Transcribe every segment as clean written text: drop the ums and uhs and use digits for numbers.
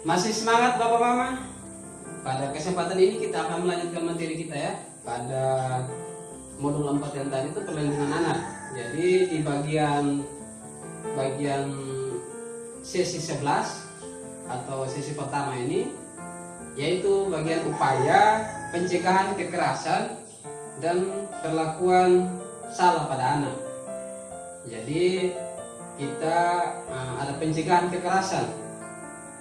Masih semangat Bapak Mama? Pada kesempatan ini kita akan melanjutkan materi kita ya. Pada modul 4 yang tadi itu perlindungan anak. Jadi di bagian sesi 11 atau sesi pertama ini, yaitu bagian upaya pencegahan kekerasan dan perlakuan salah pada anak. Jadi kita ada pencegahan kekerasan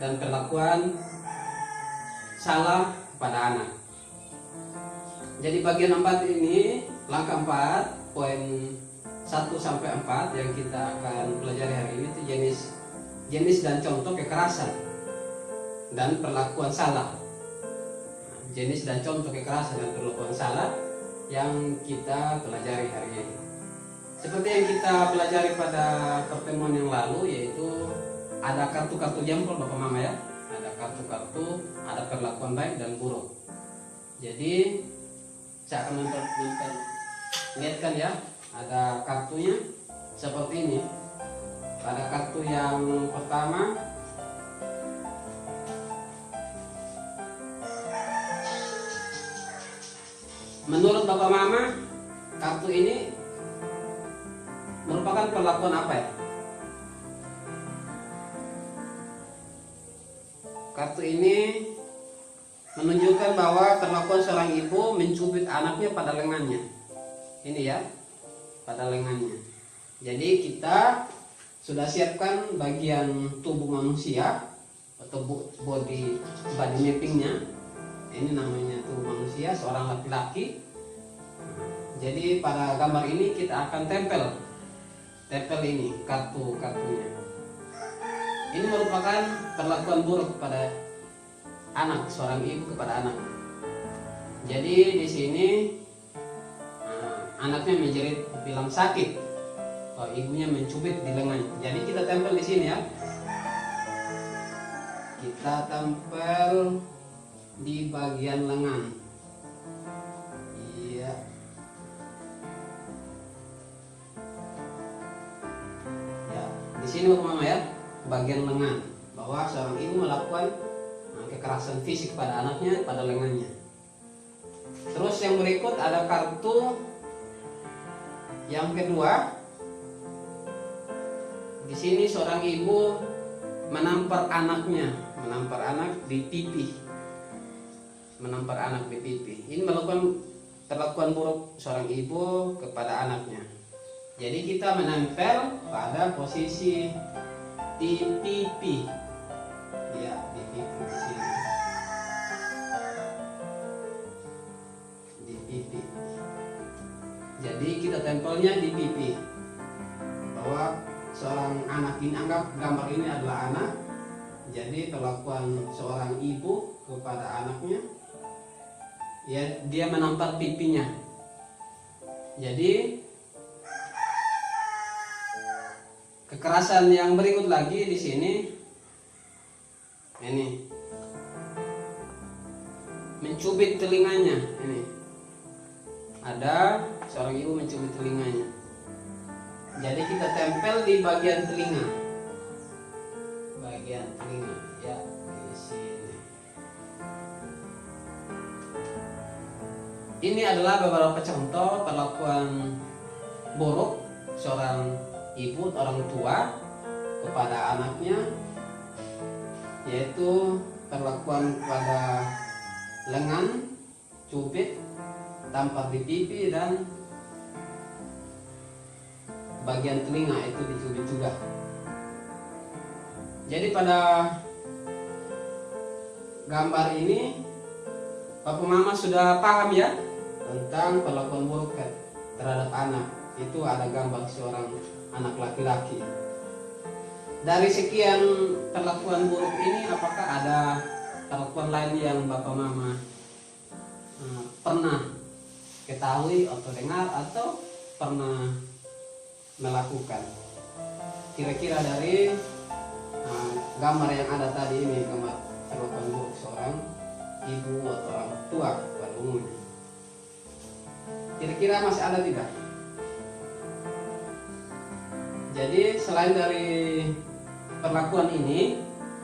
dan perlakuan salah pada anak. Jadi bagian 4 ini, langkah 4, poin 1 sampai 4 yang kita akan pelajari hari ini itu jenis dan contoh kekerasan dan perlakuan salah. Jenis dan contoh kekerasan dan perlakuan salah yang kita pelajari hari ini. Seperti yang kita pelajari pada pertemuan yang lalu, yaitu ada kartu-kartu jempol Bapak Mama ya. Ada kartu-kartu, ada perlakuan baik dan buruk. Jadi saya akan lihatkan ya, ada kartunya seperti ini. Pada kartu yang pertama, menurut Bapak Mama, kartu ini merupakan perlakuan apa ya? Kartu ini menunjukkan bahwa perlakuan seorang ibu mencubit anaknya pada lengannya. Ini ya, pada lengannya. Jadi kita sudah siapkan bagian tubuh manusia atau body mappingnya. Ini namanya tubuh manusia seorang laki-laki. Jadi pada gambar ini kita akan tempel ini kartunya. Ini merupakan perlakuan buruk kepada anak, seorang ibu kepada anak. Jadi di sini anaknya menjerit bilang sakit, ibunya mencubit di lengan. Jadi kita tempel di sini ya. Kita tempel di bagian lengan. Iya. Ya, di sini Bapak Mama ya, bagian lengan, bahwa seorang ibu melakukan kekerasan fisik pada anaknya pada lengannya. Terus yang berikut ada kartu yang kedua. Di sini seorang ibu menampar anak di pipi. Ini melakukan perlakuan buruk seorang ibu kepada anaknya. Jadi kita menempel pada posisi di pipi. Ya, di pipi di sini. Di pipi. Jadi kita tempelnya di pipi. Bahwa seorang anak ini, anggap gambar ini adalah anak. Jadi perlakuan seorang ibu kepada anaknya, ya, dia menampar pipinya. Jadi kekerasan yang berikut lagi di sini, ini mencubit telinganya. Ini ada seorang ibu mencubit telinganya. Jadi kita tempel di bagian telinga, ya, di sini. Ini adalah beberapa contoh perlakuan buruk seorang ibu, orang tua kepada anaknya, yaitu perlakuan pada lengan, cubit, tampar di pipi, dan bagian telinga itu dicubit juga. Jadi pada gambar ini Bapak Mama sudah paham ya tentang perlakuan buruk terhadap anak. Itu ada gambar seorang anak laki-laki. Dari sekian perlakuan buruk ini, apakah ada perlakuan lain yang Bapak Mama pernah ketahui atau dengar atau pernah melakukan? Kira-kira dari gambar yang ada tadi ini, gambar perlakuan buruk seorang ibu atau orang tua pada umumnya, kira-kira masih ada tidak? Jadi selain dari perlakuan ini,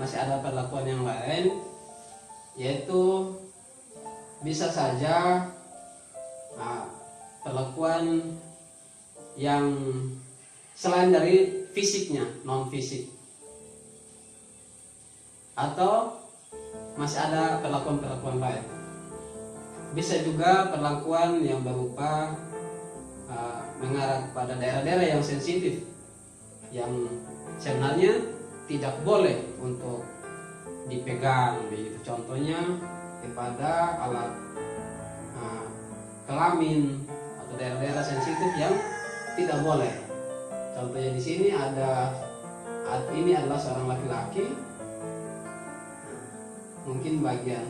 masih ada perlakuan yang lain, yaitu bisa saja perlakuan yang selain dari fisiknya, non fisik, atau masih ada perlakuan-perlakuan lain. Bisa juga perlakuan yang berupa mengarah pada daerah-daerah yang sensitif, yang sebenarnya tidak boleh untuk dipegang begitu. Contohnya kepada alat kelamin atau daerah-daerah sensitif yang tidak boleh. Contohnya di sini ada, ini adalah seorang laki-laki, mungkin bagian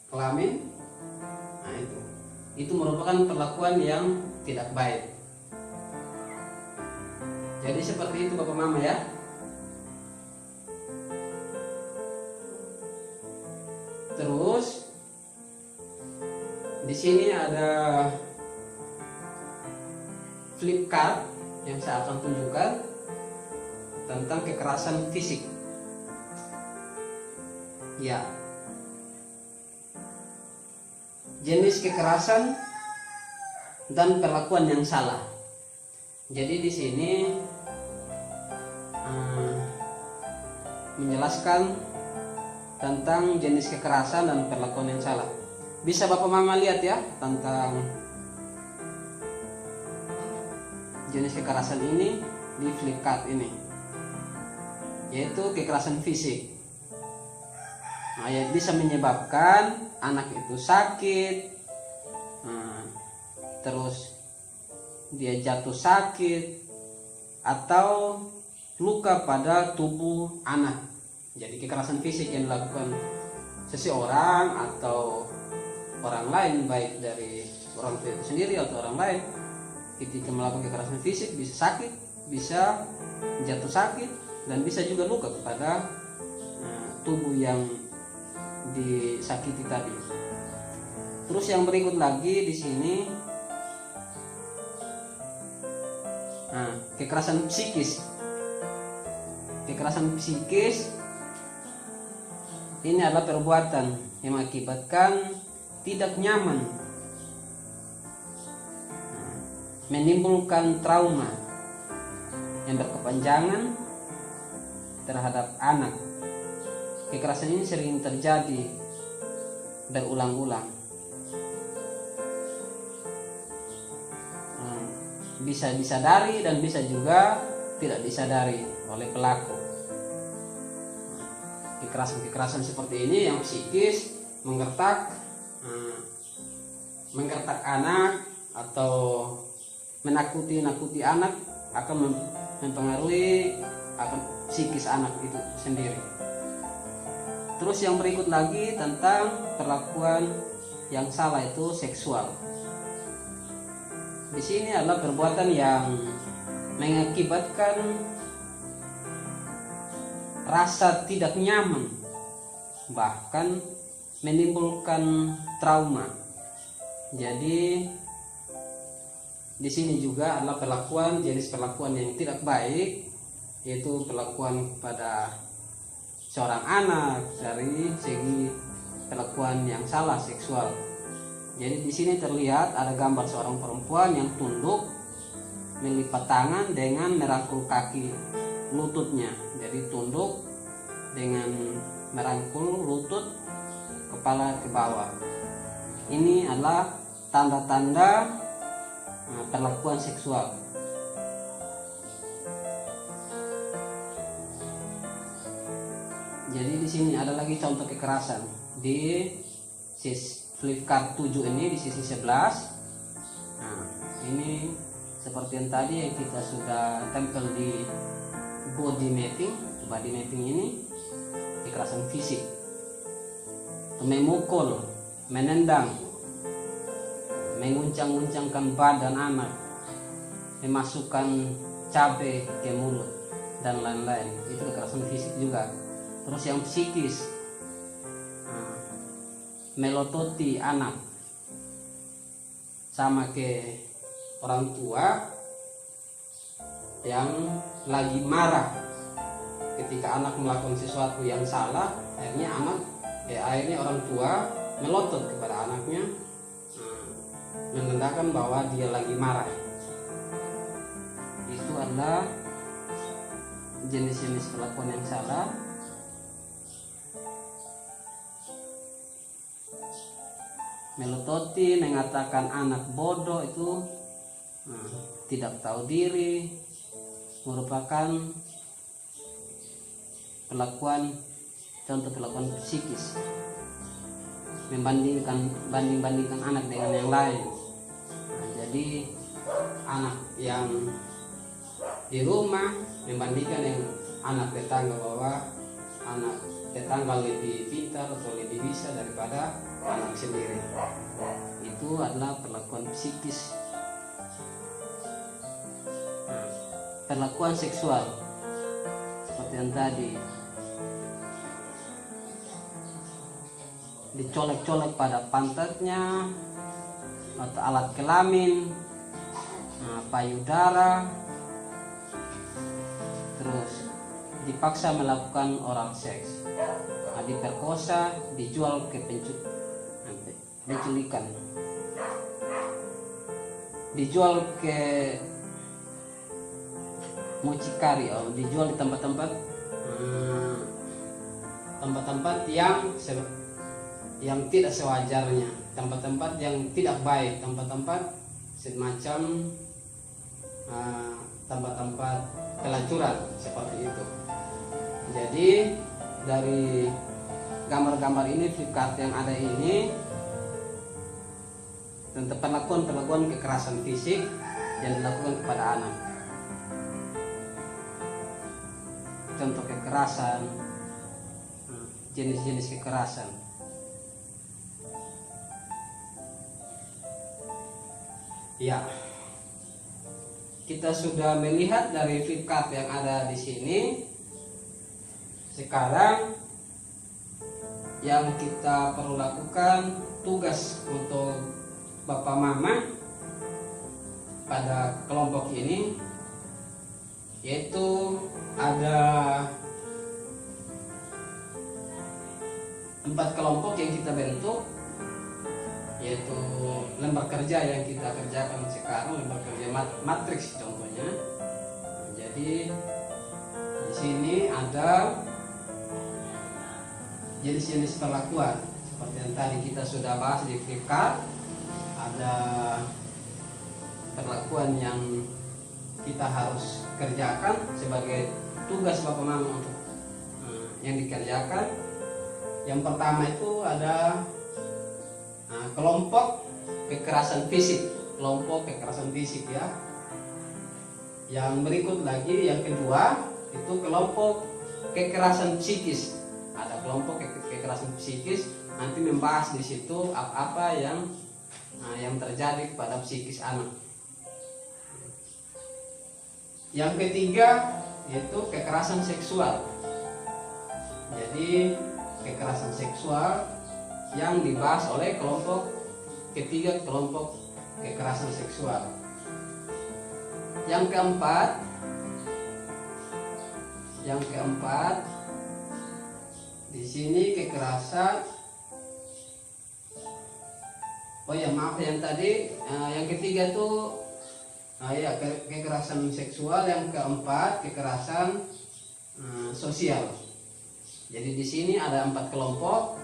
kelamin. Nah, itu merupakan perlakuan yang tidak baik. Jadi seperti itu Bapak Mama ya. Terus di sini ada flip card yang saya akan tunjukkan tentang kekerasan fisik. Ya. Jenis kekerasan dan perlakuan yang salah. Jadi di sini menjelaskan tentang jenis kekerasan dan perlakuan yang salah. Bisa Bapak Mama lihat ya tentang jenis kekerasan ini di flip card ini, yaitu kekerasan fisik. Nah, ya, bisa menyebabkan anak itu sakit, terus dia jatuh sakit, atau luka pada tubuh anak. Jadi kekerasan fisik yang dilakukan seseorang atau orang lain, baik dari orang tua itu sendiri atau orang lain, ketika melakukan kekerasan fisik bisa sakit, bisa jatuh sakit, dan bisa juga luka kepada tubuh yang disakiti tadi. Terus yang berikut lagi di sini, kekerasan psikis. Kekerasan psikis ini adalah perbuatan yang mengakibatkan tidak nyaman, menimbulkan trauma yang berkepanjangan terhadap anak. Kekerasan ini sering terjadi berulang-ulang. Bisa disadari dan bisa juga tidak disadari oleh pelaku. Kekerasan seperti ini yang psikis, menggertak anak atau menakuti anak, akan mempengaruhi akan psikis anak itu sendiri. Terus yang berikut lagi tentang perlakuan yang salah, itu seksual. Di sini adalah perbuatan yang mengakibatkan rasa tidak nyaman, bahkan menimbulkan trauma. Jadi di sini juga adalah jenis perlakuan yang tidak baik, yaitu perlakuan pada seorang anak dari segi perlakuan yang salah seksual. Jadi di sini terlihat ada gambar seorang perempuan yang tunduk, melipat tangan dengan merangkul kaki lututnya. Jadi tunduk dengan merangkul lutut, kepala ke bawah. Ini adalah tanda-tanda perlakuan seksual. Jadi di sini ada lagi contoh kekerasan di flip card 7 ini di sisi 11. Nah, ini seperti yang tadi yang kita sudah tempel di body mapping ini, kekerasan fisik. Memukul, menendang, menguncang-uncangkan badan anak, memasukkan cabai ke mulut, dan lain-lain. Itu kekerasan fisik juga. Terus yang psikis, melototi anak sama ke orang tua yang lagi marah ketika anak melakukan sesuatu yang salah, akhirnya orang tua melotot kepada anaknya, menandakan bahwa dia lagi marah. Itu adalah jenis-jenis perlakuan yang salah. Melototi, mengatakan anak bodoh itu tidak tahu diri, merupakan contoh perlakuan psikis. Banding-bandingkan anak dengan yang lain. Jadi anak yang di rumah membandingkan dengan anak tetangga, bahwa anak tetangga lebih pintar atau lebih bisa daripada anak sendiri. Itu adalah perlakuan psikis. Perlakuan seksual seperti yang tadi, dicolek-colek pada pantatnya atau alat kelamin, payudara, terus dipaksa melakukan oral seks, diperkosa, dijual ke penculikan, dijual ke mucikari, dijual di tempat-tempat yang tidak sewajarnya, tempat-tempat yang tidak baik, tempat-tempat semacam tempat-tempat pelacuran seperti itu. Jadi dari gambar-gambar ini, flip chart yang ada ini, tentang perlakuan kekerasan fisik yang dilakukan kepada anak. Contoh kekerasan, jenis-jenis kekerasan. Ya, kita sudah melihat dari flip chart yang ada di sini. Sekarang yang kita perlu lakukan, tugas untuk Bapak Mama pada kelompok ini, yaitu ada 4 kelompok yang kita bentuk, yaitu lembar kerja yang kita kerjakan sekarang, lembar kerja matriks contohnya. Jadi di sini ada jenis-jenis perlakuan seperti yang tadi kita sudah bahas di flip chart. Ada perlakuan yang kita harus kerjakan sebagai tugas Bapak Mama untuk yang dikerjakan. Yang pertama itu ada kelompok kekerasan fisik, ya. Yang berikut lagi, yang kedua itu kelompok kekerasan psikis. Ada kelompok kekerasan psikis, nanti membahas di situ apa yang terjadi kepada psikis anak. Yang ketiga yaitu kekerasan seksual. Jadi kekerasan seksual yang dibahas oleh kelompok ketiga, kelompok kekerasan seksual. Yang keempat di sini kekerasan. Yang tadi yang ketiga tuh kekerasan seksual, yang keempat kekerasan sosial. Jadi di sini ada 4 kelompok,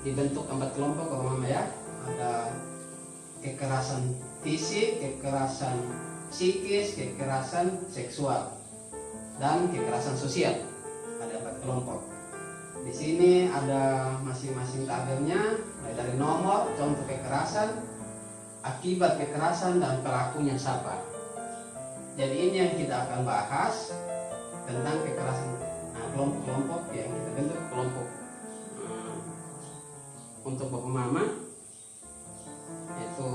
dibentuk 4 kelompok Bapak Mama ya. Ada kekerasan fisik, kekerasan psikis, kekerasan seksual, dan kekerasan sosial. Ada 4 kelompok. Di sini ada masing-masing tabelnya, mulai dari nomor, contoh kekerasan, akibat kekerasan, dan pelakunya siapa. Jadi ini yang kita akan bahas tentang kekerasan. Kelompok-kelompok yang kita bentuk, kelompok untuk Bapak Mama, yaitu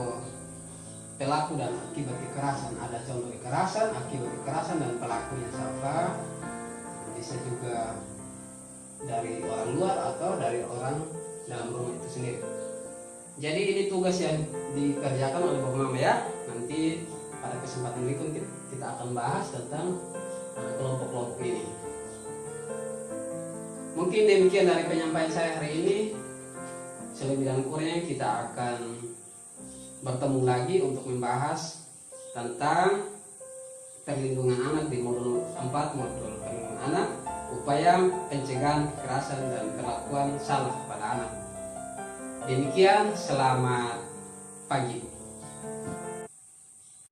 pelaku dan akibat kekerasan. Ada contoh kekerasan, akibat kekerasan, dan pelakunya siapa. Bisa juga dari orang luar atau dari orang dalam rumah itu sendiri. Jadi ini tugas yang dikerjakan oleh Bapak Mama ya. Nanti pada kesempatan berikut kita akan bahas tentang kelompok-kelompok ini. Mungkin demikian dari penyampaian saya hari ini. Selebih dan kurangnya kita akan bertemu lagi untuk membahas tentang perlindungan anak di modul 4, modul perlindungan anak, upaya pencegahan kekerasan dan perlakuan salah pada anak. Demikian, selamat pagi.